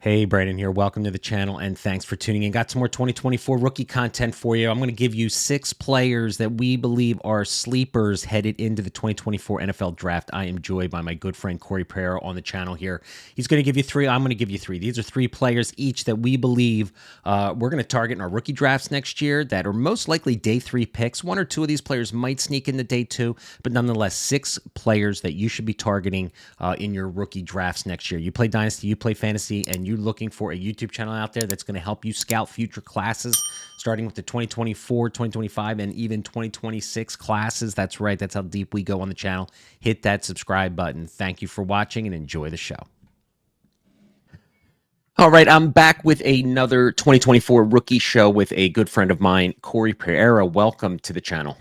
Hey, Brandon here. Welcome to the channel and thanks for tuning in. Got some more 2024 rookie content for you. I'm going to give you 6 players that we believe are sleepers headed into the 2024 NFL draft. I am joined by my good friend Cody Sherer on the channel here. He's going to give you 3. I'm going to give you 3. These are 3 players each that we believe we're going to target in our rookie drafts next year that are most likely day 3 picks. 1 or 2 of these players might sneak into day 2, but nonetheless, 6 players that you should be targeting in your rookie drafts next year. You play Dynasty, you play Fantasy, and you're looking for a YouTube channel out there that's going to help you scout future classes, starting with the 2024, 2025, and even 2026 classes. That's right. That's how deep we go on the channel. Hit that subscribe button. Thank you for watching and enjoy the show. All right, I'm back with another 2024 rookie show with a good friend of mine, Cody Sherer. Welcome to the channel.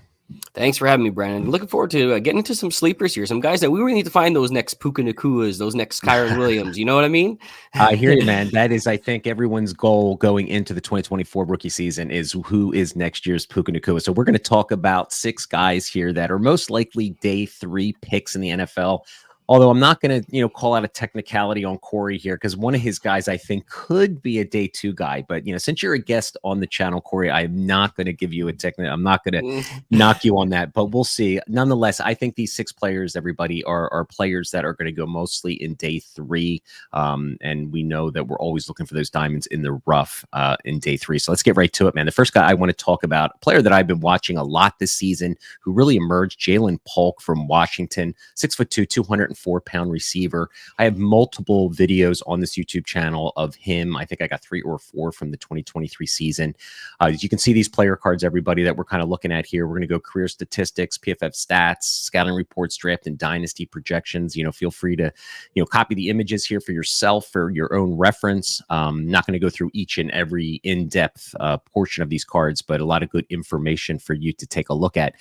Thanks for having me, Brandon. Looking forward to getting into some sleepers here. Some guys that we really need to find those next Puka Nakuas, those next Kyron Williams. You know what I mean? I hear you, man. That is, I think, everyone's goal going into the 2024 rookie season is who is next year's Puka Nakua. So we're going to talk about 6 guys here that are most likely day 3 picks in the NFL. Although I'm not going to, call out a technicality on Corey here because one of his guys I think could be a day 2 guy. But since you're a guest on the channel, Corey, I'm not going to give you a technical. I'm not going to knock you on that, but we'll see. Nonetheless, I think these 6 players, everybody, are players that are going to go mostly in day 3, and we know that we're always looking for those diamonds in the rough in day 3. So let's get right to it, man. The first guy I want to talk about, a player that I've been watching a lot this season, who really emerged, Jaylen Pul from Washington, 6'2", 204-pound receiver. I have multiple videos on this YouTube channel of him. I think I got 3 or 4 from the 2023 season. As you can see, these player cards, everybody, that we're kind of looking at here. We're going to go career statistics, PFF stats, scouting reports, draft and dynasty projections. Feel free to, copy the images here for yourself for your own reference. Not going to go through each and every in-depth portion of these cards, but a lot of good information for you to take a look at.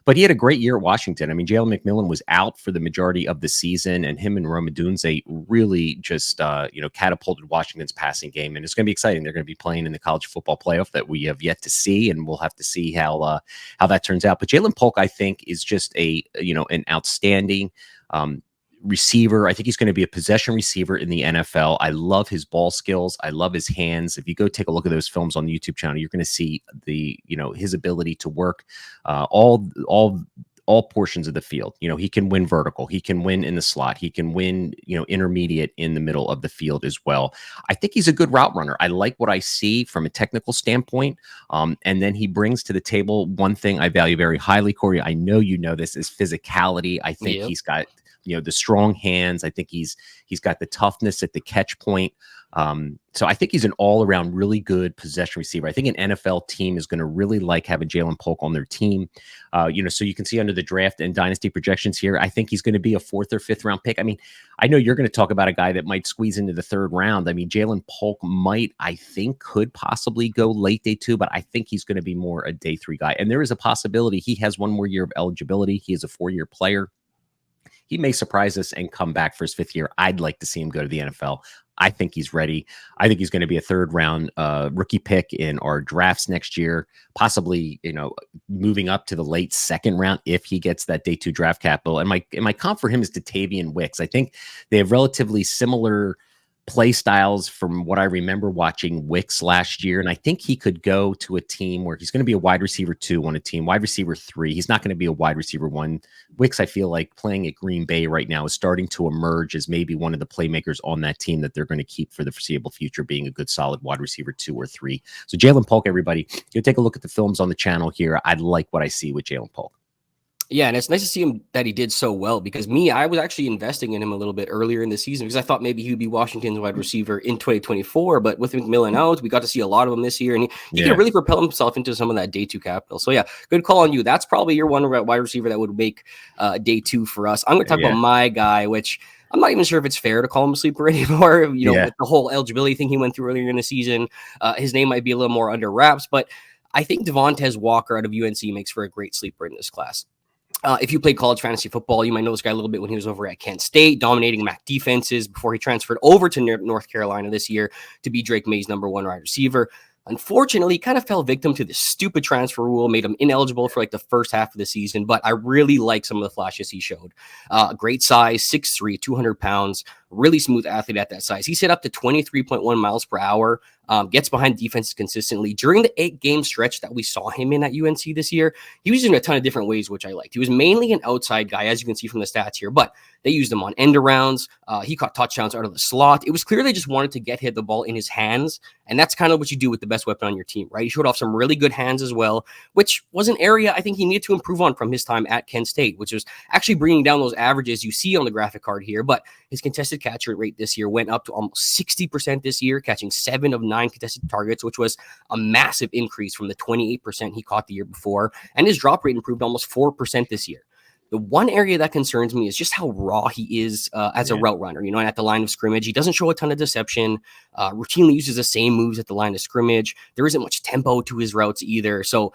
But he had a great year at Washington. I mean, Jalen McMillan was out for the majority of the season, and him and Rome Odunze really just, catapulted Washington's passing game. And it's going to be exciting. They're going to be playing in the college football playoff that we have yet to see, and we'll have to see how that turns out. But Jaylen Pul, I think, is just an outstanding receiver. I think he's going to be a possession receiver in the NFL. I love his ball skills. I love his hands. If you go take a look at those films on the YouTube channel, you're going to see his ability to work all portions of the field. He can win vertical. He can win in the slot. He can win, intermediate in the middle of the field as well. I think he's a good route runner. I like what I see from a technical standpoint. And then he brings to the table one thing I value very highly, Corey. I know you know this, is physicality. I think he's got the strong hands. I think he's got the toughness at the catch point. So I think he's an all-around really good possession receiver. I think an NFL team is going to really like having Jaylen Pul on their team. So you can see under the draft and dynasty projections here, I think he's going to be a 4th or 5th round pick. I mean, I know you're going to talk about a guy that might squeeze into the 3rd round. I mean, Jaylen Pul could possibly go late day 2, but I think he's going to be more a day 3 guy. And there is a possibility he has 1 more year of eligibility. He is a 4-year player. He may surprise us and come back for his 5th year. I'd like to see him go to the NFL. I think he's ready. I think he's going to be a 3rd round rookie pick in our drafts next year, possibly, moving up to the late 2nd round if he gets that day 2 draft capital. And my comp for him is Datavian Wicks. I think they have relatively similar play styles from what I remember watching Wicks last year. And I think he could go to a team where he's going to be a wide receiver 2 on a team, wide receiver 3. He's not going to be a wide receiver 1. Wicks, I feel like playing at Green Bay right now, is starting to emerge as maybe one of the playmakers on that team that they're going to keep for the foreseeable future, being a good solid wide receiver 2 or 3. So Jaylen Pul, everybody, you take a look at the films on the channel here. I like what I see with Jaylen Pul. Yeah, and it's nice to see him that he did so well, because I was actually investing in him a little bit earlier in the season because I thought maybe he would be Washington's wide receiver in 2024. But with McMillan out, we got to see a lot of him this year, and he can really propel himself into some of that day 2 capital. So yeah, good call on you. That's probably your one wide receiver that would make day 2 for us. I'm going to talk about my guy, which I'm not even sure if it's fair to call him a sleeper anymore. With the whole eligibility thing he went through earlier in the season, his name might be a little more under wraps, but I think Devontae Walker out of UNC makes for a great sleeper in this class. If you played college fantasy football, you might know this guy a little bit when he was over at Kent State, dominating MAC defenses before he transferred over to North Carolina this year to be Drake May's #1 wide receiver. Unfortunately, he kind of fell victim to the stupid transfer rule, made him ineligible for like the first half of the season. But I really like some of the flashes he showed. Great size, 6'3", 200 pounds, really smooth athlete at that size. He's hit up to 23.1 miles per hour, gets behind defenses consistently. During the 8-game stretch that we saw him in at UNC this year, he was in a ton of different ways, which I liked. He was mainly an outside guy, as you can see from the stats here, but they used him on end arounds. He caught touchdowns out of the slot. It was clear they just wanted to get the ball in his hands, and that's kind of what you do with the best weapon on your team, right? He showed off some really good hands as well, which was an area I think he needed to improve on from his time at Kent State, which was actually bringing down those averages you see on the graphic card here. But his contested catch rate this year went up to almost 60% this year, catching 7 of 9 contested targets, which was a massive increase from the 28% he caught the year before. And his drop rate improved almost 4% this year. The one area that concerns me is just how raw he is as a route runner, and at the line of scrimmage. He doesn't show a ton of deception, routinely uses the same moves at the line of scrimmage. There isn't much tempo to his routes either. So,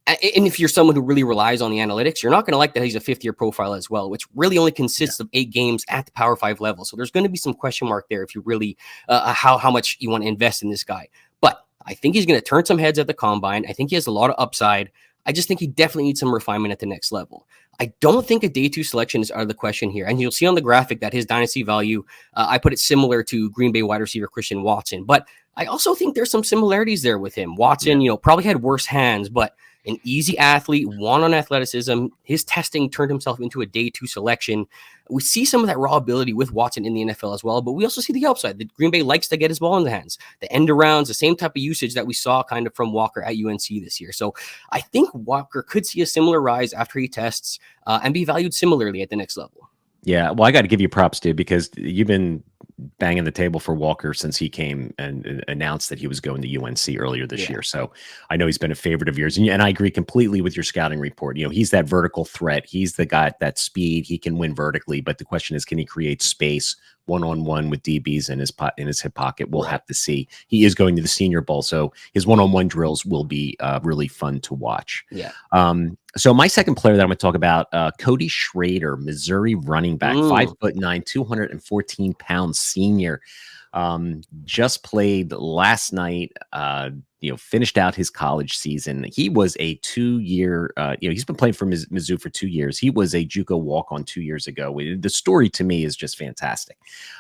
and if you're someone who really relies on the analytics, you're not going to like that he's a fifth-year profile as well, which really only consists of 8 games at the Power 5 level. So there's going to be some question mark there if you really how much you want to invest in this guy. But I think he's going to turn some heads at the combine. I think he has a lot of upside. I just think he definitely needs some refinement at the next level. I don't think a day 2 selection is out of the question here. And you'll see on the graphic that his dynasty value, I put it similar to Green Bay wide receiver Christian Watson. But I also think there's some similarities there with him. Watson, probably had worse hands, but an easy athlete, one on athleticism. His testing turned himself into a day 2 selection. We see some of that raw ability with Watson in the NFL as well, but we also see the upside. The Green Bay likes to get his ball in the hands. The end arounds, the same type of usage that we saw kind of from Walker at UNC this year. So I think Walker could see a similar rise after he tests and be valued similarly at the next level. Yeah, well, I got to give you props, dude, because you've been banging the table for Walker since he came and announced that he was going to UNC earlier this year. So I know he's been a favorite of yours. And I agree completely with your scouting report. He's that vertical threat. He's the guy, that speed. He can win vertically. But the question is, can he create space one-on-one with DBs in his hip pocket? We'll have to see. He is going to the Senior Bowl, so his one-on-one drills will be really fun to watch. Yeah. So my second player that I'm going to talk about, Cody Sherer, Missouri running back, 5'9", 214-pound senior. Just played last night, finished out his college season. He was a 2-year, he's been playing for Mizzou for 2 years. He was a JUCO walk-on 2 years ago. The story to me is just fantastic.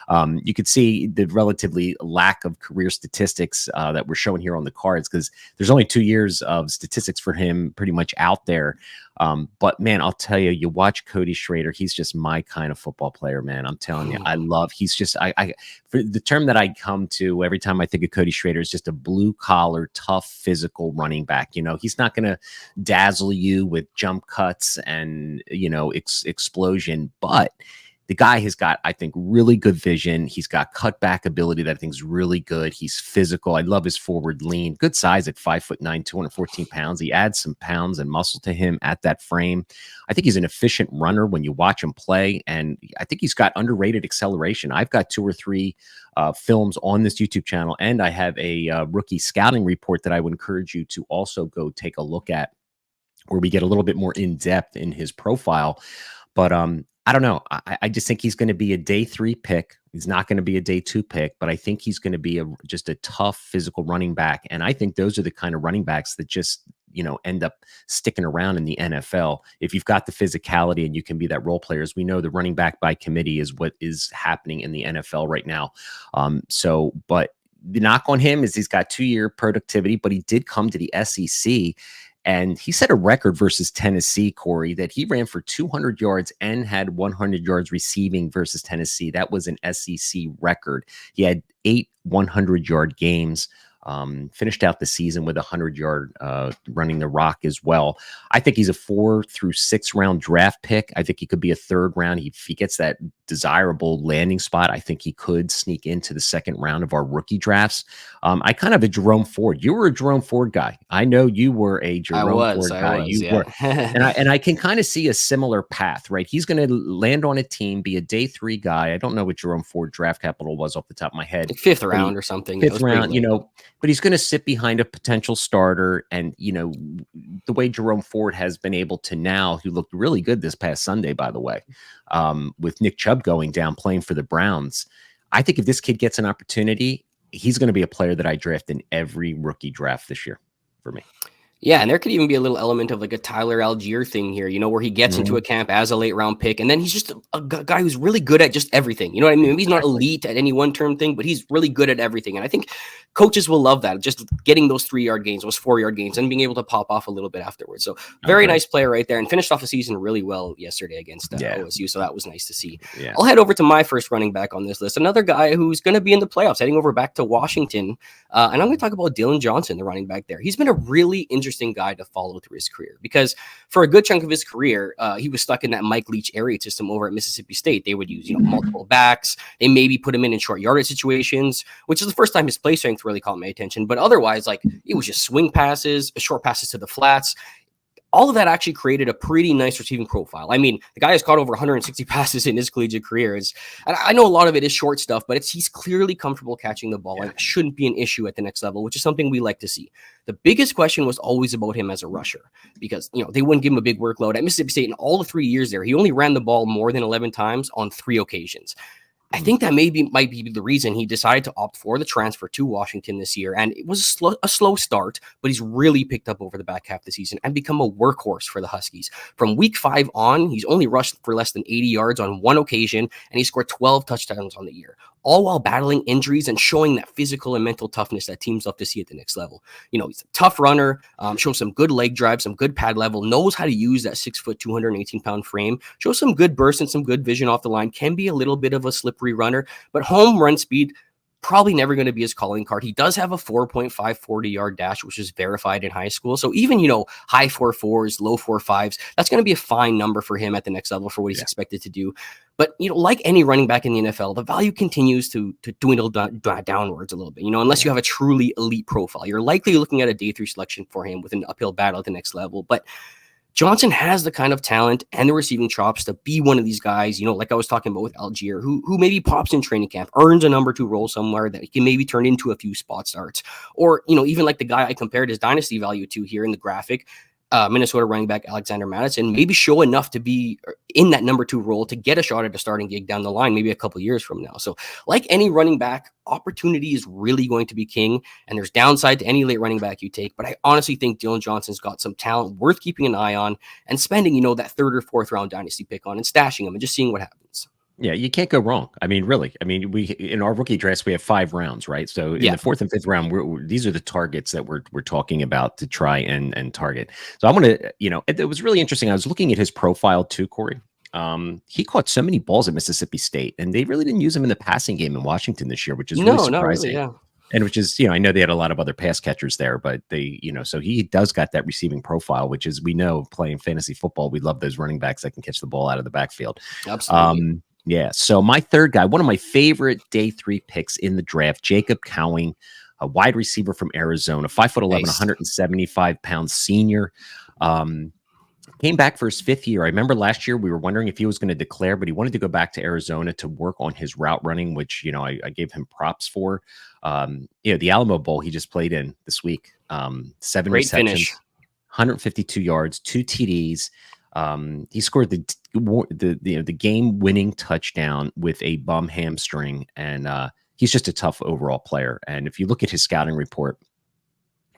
You could see the relatively lack of career statistics that we're showing here on the cards, because there's only 2 years of statistics for him pretty much out there. But man, I'll tell you watch Cody Sherer. He's just my kind of football player, man. I'm telling you, he's just, for the term that I come to every time I think of Cody Sherer is just a blue collar, tough, physical running back. He's not going to dazzle you with jump cuts and, explosion, but the guy has got, I think, really good vision. He's got cutback ability that I think is really good. He's physical. I love his forward lean. Good size at 5'9", 214 pounds. He adds some pounds and muscle to him at that frame. I think he's an efficient runner when you watch him play, and I think he's got underrated acceleration. I've got 2 or 3 films on this YouTube channel, and I have a rookie scouting report that I would encourage you to also go take a look at, where we get a little bit more in depth in his profile. But I don't know. I just think he's going to be a day 3 pick. He's not going to be a day 2 pick, but I think he's going to be just a tough physical running back. And I think those are the kind of running backs that just, end up sticking around in the NFL. If you've got the physicality and you can be that role player, as we know, the running back by committee is what is happening in the NFL right now. But the knock on him is he's got 2-year productivity, but he did come to the SEC. And he set a record versus Tennessee, Corey, that he ran for 200 yards and had 100 yards receiving versus Tennessee. That was an SEC record. He had 8 100-yard games. Finished out the season with 100-yard running the rock as well. I think he's a 4 through 6 round draft pick. I think he could be a 3rd round. If he gets that desirable landing spot, I think he could sneak into the 2nd round of our rookie drafts. I kind of a Jerome Ford. You were a Jerome Ford guy. I know you were a Jerome Ford guy. And I can kind of see a similar path, right? He's going to land on a team, be a day 3 guy. I don't know what Jerome Ford draft capital was off the top of my head. 5th round or something. 5th round, but he's going to sit behind a potential starter. And, the way Jerome Ford has been able to now, who looked really good this past Sunday, by the way, with Nick Chubb going down, playing for the Browns. I think if this kid gets an opportunity, he's going to be a player that I draft in every rookie draft this year for me. Yeah, and there could even be a little element of like a Tyler Algier thing here, where he gets into a camp as a late round pick, and then he's just a guy who's really good at just everything. You know what I mean? Maybe he's not elite at any one term thing, but he's really good at everything. And I think coaches will love that, just getting those 3-yard gains, those 4-yard gains, and being able to pop off a little bit afterwards. So very nice player right there, and finished off the season really well yesterday against OSU. So that was nice to see. Yeah. I'll head over to my first running back on this list, another guy who's going to be in the playoffs, heading over back to Washington. And I'm going to talk about Dillon Johnson, the running back there. He's been a really interesting guy to follow through his career, because for a good chunk of his career, he was stuck in that Mike Leach area system over at Mississippi State. They would use multiple backs. They maybe put him in short yardage situations, which is the first time his play strength really caught my attention. But otherwise, like, it was just swing passes, short passes to the flats. All of that actually created a pretty nice receiving profile. I mean, the guy has caught over 160 passes in his collegiate career. And I know a lot of it is short stuff, but he's clearly comfortable catching the ball. And it shouldn't be an issue at the next level, which is something we like to see. The biggest question was always about him as a rusher, because they wouldn't give him a big workload. At Mississippi State, in all the 3 years there, he only ran the ball more than 11 times on 3 occasions. I think that might be the reason he decided to opt for the transfer to Washington this year. And it was a slow start, but he's really picked up over the back half of the season and become a workhorse for the Huskies. From week 5 on, he's only rushed for less than 80 yards on 1 occasion, and he scored 12 touchdowns on the year, all while battling injuries and showing that physical and mental toughness that teams love to see at the next level. He's a tough runner, shows some good leg drive, some good pad level, knows how to use that 6 foot, 218-pound frame, shows some good burst and some good vision off the line, can be a little bit of a slippery runner, but home run speed, probably never going to be his calling card. He does have a 4.5 40-yard dash, which is verified in high school. So even, high 4.4s, low 4.5s, that's going to be a fine number for him at the next level for what he's expected to do. But, like any running back in the NFL, the value continues to dwindle downwards a little bit, unless you have a truly elite profile. You're likely looking at a day 3 selection for him with an uphill battle at the next level. But Johnson has the kind of talent and the receiving chops to be one of these guys, like I was talking about with Algier, who maybe pops in training camp, earns a number 2 role somewhere that he can maybe turn into a few spot starts. Or, even like the guy I compared his dynasty value to here in the graphic, Minnesota running back Alexander Madison, maybe show enough to be in that number 2 role to get a shot at a starting gig down the line, maybe a couple years from now. So like any running back, opportunity is really going to be king, and there's downside to any late running back you take. But I honestly think Dillon Johnson's got some talent worth keeping an eye on and spending, that 3rd or 4th round dynasty pick on and stashing him and just seeing what happens. Yeah, you can't go wrong. I mean, really. I mean, we in our rookie drafts we have 5 rounds, right? So in the 4th and 5th round, these are the targets that we're talking about to try and target. So I want to, it was really interesting. I was looking at his profile too, Corey. He caught so many balls at Mississippi State, and they really didn't use him in the passing game in Washington this year, which is really surprising. Not really, yeah. And which is, I know they had a lot of other pass catchers there, but they, so he does got that receiving profile, which is, we know playing fantasy football, we love those running backs that can catch the ball out of the backfield. Absolutely. Yeah. So my third guy, one of my favorite day 3 picks in the draft, Jacob Cowing, a wide receiver from Arizona, 5'11", 175-pound senior. Came back for his 5th year. I remember last year we were wondering if he was going to declare, but he wanted to go back to Arizona to work on his route running, which, I gave him props for. The Alamo Bowl he just played in this week, 7 Great receptions, finish. 152 yards, 2 TDs. He scored the game-winning touchdown with a bum hamstring, and he's just a tough overall player. And if you look at his scouting report,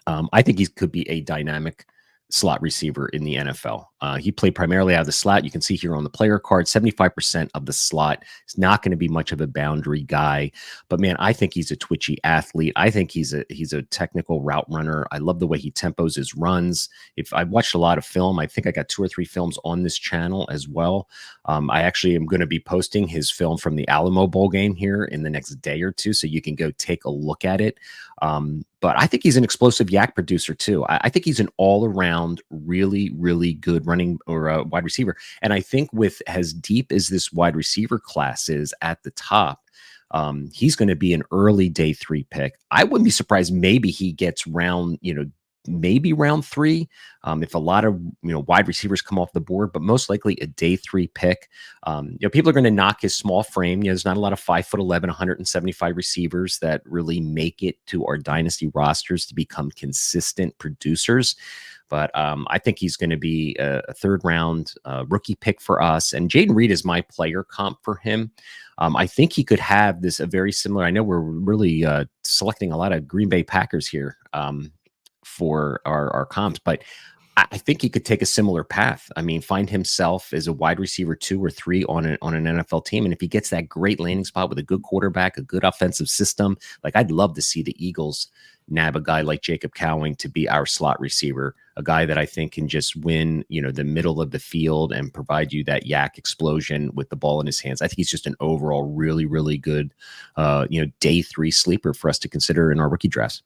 I think he could be a dynamic slot receiver in the NFL. He played primarily out of the slot. You can see here on the player card, 75% of the slot. Is not going to be much of a boundary guy, but man, I think he's a twitchy athlete. I think he's a technical route runner. I love the way he tempos his runs. If I've watched a lot of film, I think I got 2 or 3 films on this channel as well. I actually am going to be posting his film from the Alamo Bowl game here in the next day or 2, so you can go take a look at it. But I think he's an explosive yak producer too. I think he's an all-around really, really good running or wide receiver. And I think with as deep as this wide receiver class is at the top, he's going to be an early day 3 pick. I wouldn't be surprised maybe he gets maybe round 3 if a lot of wide receivers come off the board, but most likely a day 3 pick. People are going to knock his small frame. There's not a lot of 5'11", 175 receivers that really make it to our dynasty rosters to become consistent producers. But I think he's going to be a third round rookie pick for us. And Jaden Reed is my player comp for him. I think he could have a very similar. I know we're really selecting a lot of Green Bay Packers here for our comps, but I think he could take a similar path. I mean, find himself as a wide receiver 2 or 3 on an NFL team. And if he gets that great landing spot with a good quarterback, a good offensive system, like I'd love to see the Eagles nab a guy like Jacob Cowing to be our slot receiver, a guy that I think can just win, the middle of the field and provide you that yak explosion with the ball in his hands. I think he's just an overall really, really good, day 3 sleeper for us to consider in our rookie drafts.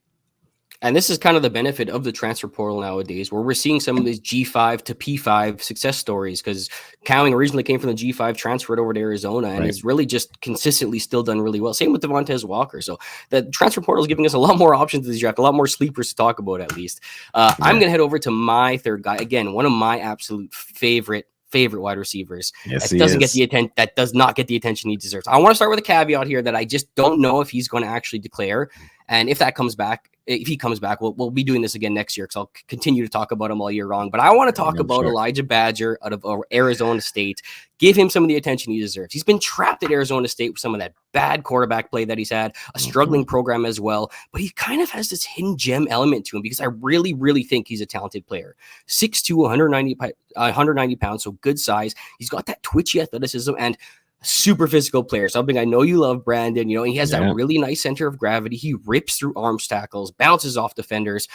And this is kind of the benefit of the transfer portal nowadays, where we're seeing some of these G5 to P5 success stories, because Cowing originally came from the G5, transferred over to Arizona, and is really just consistently still done really well. Same with Devontae Walker. So the transfer portal is giving us a lot more options this draft, a lot more sleepers to talk about, at least. I'm going to head over to my third guy. Again, one of my absolute favorite wide receivers. Yes, that does not get the attention he deserves. I want to start with a caveat here that I just don't know if he's going to actually declare. And if he comes back, we'll be doing this again next year, because I'll continue to talk about him all year long. But I want to talk about Elijah Badger out of Arizona State. Give him some of the attention he deserves. He's been trapped at Arizona State with some of that bad quarterback play that he's had, a struggling program as well. But he kind of has this hidden gem element to him, because I really, really think he's a talented player. 6'2", 190 pounds, so good size. He's got that twitchy athleticism and super physical player, something I know you love, Brandon. And he has that really nice center of gravity. He rips through arms tackles, bounces off defenders.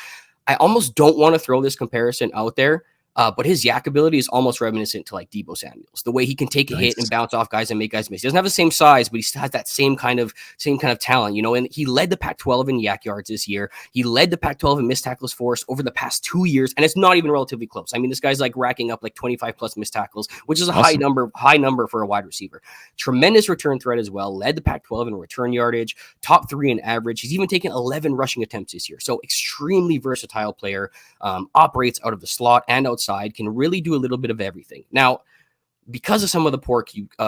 I almost don't want to throw this comparison out there, but his yak ability is almost reminiscent to like Deebo Samuel's. The way he can take a hit and bounce off guys and make guys miss. He doesn't have the same size, but he still has that same kind of talent, and he led the Pac-12 in yak yards this year. He led the Pac-12 in missed tackles for us over the past 2 years, and it's not even relatively close. I mean, this guy's like racking up like 25 plus missed tackles, which is a high number for a wide receiver. Tremendous return threat as well. Led the Pac-12 in return yardage, top 3 in average. He's even taken 11 rushing attempts this year. So extremely versatile player, operates out of the slot and outside, can really do a little bit of everything. Now, because of some of the poor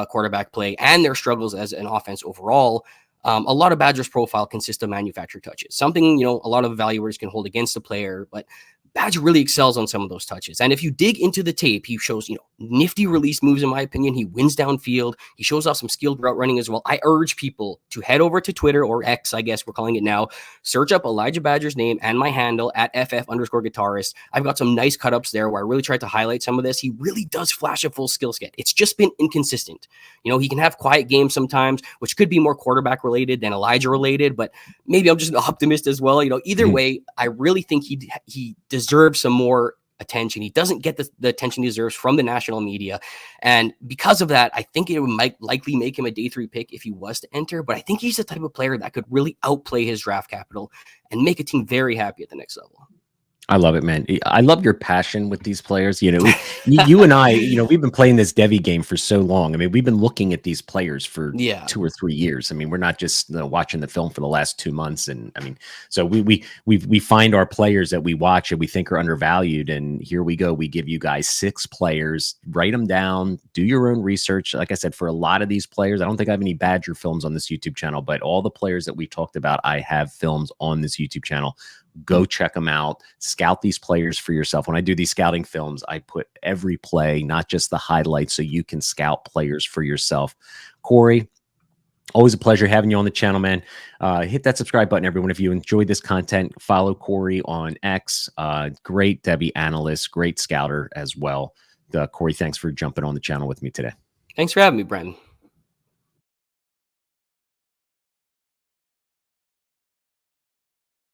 quarterback play and their struggles as an offense overall, a lot of Badger's profile consists of manufactured touches, something, a lot of evaluators can hold against the player, but Badger really excels on some of those touches. And if you dig into the tape, he shows, nifty release moves, in my opinion. He wins downfield. He shows off some skilled route running as well. I urge people to head over to Twitter, or X, I guess we're calling it now. Search up Elijah Badger's name and my handle at @FF_guitarist. I've got some nice cut-ups there where I really tried to highlight some of this. He really does flash a full skill set. It's just been inconsistent. He can have quiet games sometimes, which could be more quarterback related than Elijah related, but maybe I'm just an optimist as well. Either way, I really think he deserves some more attention. He doesn't get the attention he deserves from the national media. And because of that, I think it might likely make him a day 3 pick if he was to enter. But I think he's the type of player that could really outplay his draft capital and make a team very happy at the next level. I love it, man. I love your passion with these players. You and I, we've been playing this Devy game for so long. I mean, we've been looking at these players for 2 or 3 years. I mean, we're not just watching the film for the last 2 months. And I mean, so we find our players that we watch and we think are undervalued. And here we go. We give you guys 6 players, write them down, do your own research. Like I said, for a lot of these players, I don't think I have any Badger films on this YouTube channel, but all the players that we talked about, I have films on this YouTube channel. Go check them out. Scout these players for yourself. When I do these scouting films, I put every play, not just the highlights, so you can scout players for yourself. Corey, always a pleasure having you on the channel, man. Hit that subscribe button, everyone. If you enjoyed this content, follow Corey on X. Great Devy analyst, great scouter as well. Corey, thanks for jumping on the channel with me today. Thanks for having me, Brandon.